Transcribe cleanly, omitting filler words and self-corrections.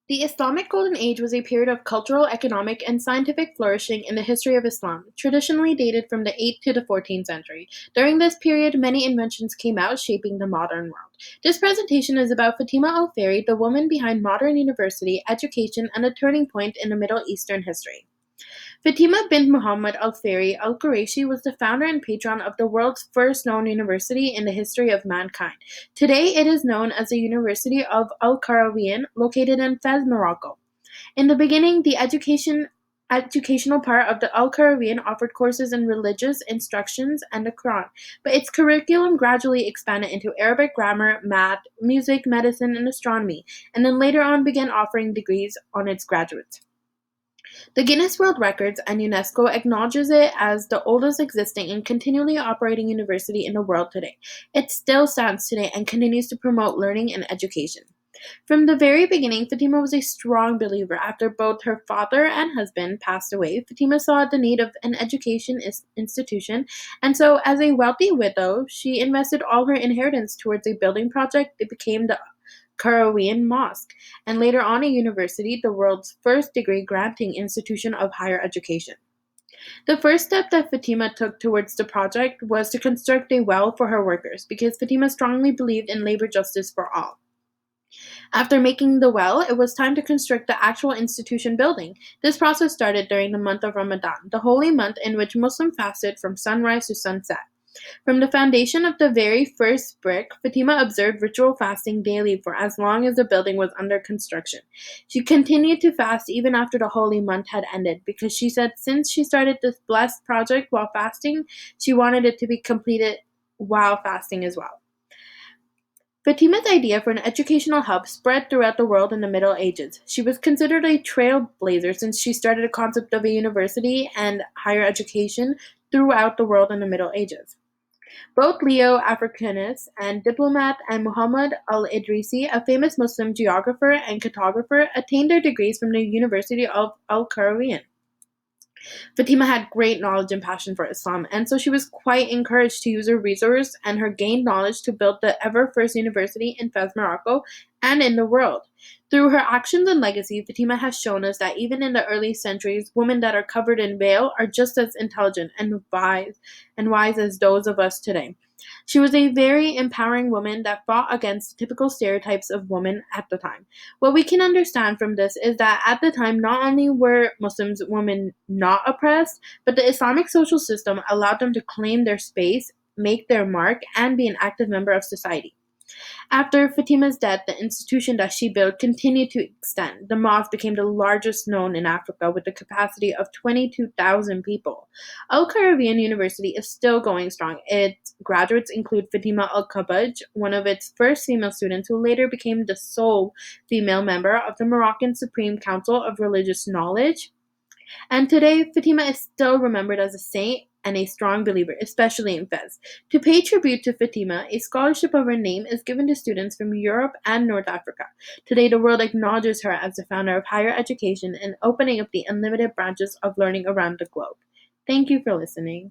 The Islamic Golden Age was a period of cultural, economic, and scientific flourishing in the history of Islam, traditionally dated from the 8th to the 14th century. During this period, many inventions came out, shaping the modern world. This presentation is about Fatima Al-Fihri, the woman behind modern university, education, and a turning point in the Middle Eastern history. Fatima bint Muhammad al-Fihri al-Qurayshi was the founder and patron of the world's first known university in the history of mankind. Today it is known as the University of Al-Qarawiyyin, located in Fez, Morocco. In the beginning, the educational part of the Al-Qarawiyyin offered courses in religious instructions and the Quran, but its curriculum gradually expanded into Arabic grammar, math, music, medicine, and astronomy, and then later on began offering degrees on its graduates. The Guinness World Records and UNESCO acknowledges it as the oldest existing and continually operating university in the world today. It still stands today and continues to promote learning and education. From the very beginning, Fatima was a strong believer. After both her father and husband passed away, Fatima saw the need of an education institution, and so, as a wealthy widow, she invested all her inheritance towards a building project that became the Karawian Mosque, and later on a university, the world's first degree-granting institution of higher education. The first step that Fatima took towards the project was to construct a well for her workers, because Fatima strongly believed in labor justice for all. After making the well, it was time to construct the actual institution building. This process started during the month of Ramadan, the holy month in which Muslims fasted from sunrise to sunset. From the foundation of the very first brick, Fatima observed ritual fasting daily for as long as the building was under construction. She continued to fast even after the holy month had ended, because she said since she started this blessed project while fasting, she wanted it to be completed while fasting as well. Fatima's idea for an educational hub spread throughout the world in the Middle Ages. She was considered a trailblazer since she started the concept of a university and higher education throughout the world in the Middle Ages. Both Leo Africanus and diplomat and Muhammad al-Idrisi, a famous Muslim geographer and cartographer, attained their degrees from the University of Al-Qarawiyyin. Fatima had great knowledge and passion for Islam, and so she was quite encouraged to use her resource and her gained knowledge to build the ever first university in Fez, Morocco, and in the world. Through her actions and legacy, Fatima has shown us that even in the early centuries, women that are covered in veil are just as intelligent and wise as those of us today. She was a very empowering woman that fought against the typical stereotypes of women at the time. What we can understand from this is that at the time, not only were Muslims women not oppressed, but the Islamic social system allowed them to claim their space, make their mark, and be an active member of society. After Fatima's death, the institution that she built continued to extend. The mosque became the largest known in Africa with a capacity of 22,000 people. Al-Qarawiyyin University is still going strong. Its graduates include Fatima Al-Kabaj, one of its first female students who later became the sole female member of the Moroccan Supreme Council of Religious Knowledge. And today, Fatima is still remembered as a saint and a strong believer, especially in Fez. To pay tribute to Fatima, a scholarship of her name is given to students from Europe and North Africa. Today, the world acknowledges her as the founder of higher education and opening up the unlimited branches of learning around the globe. Thank you for listening.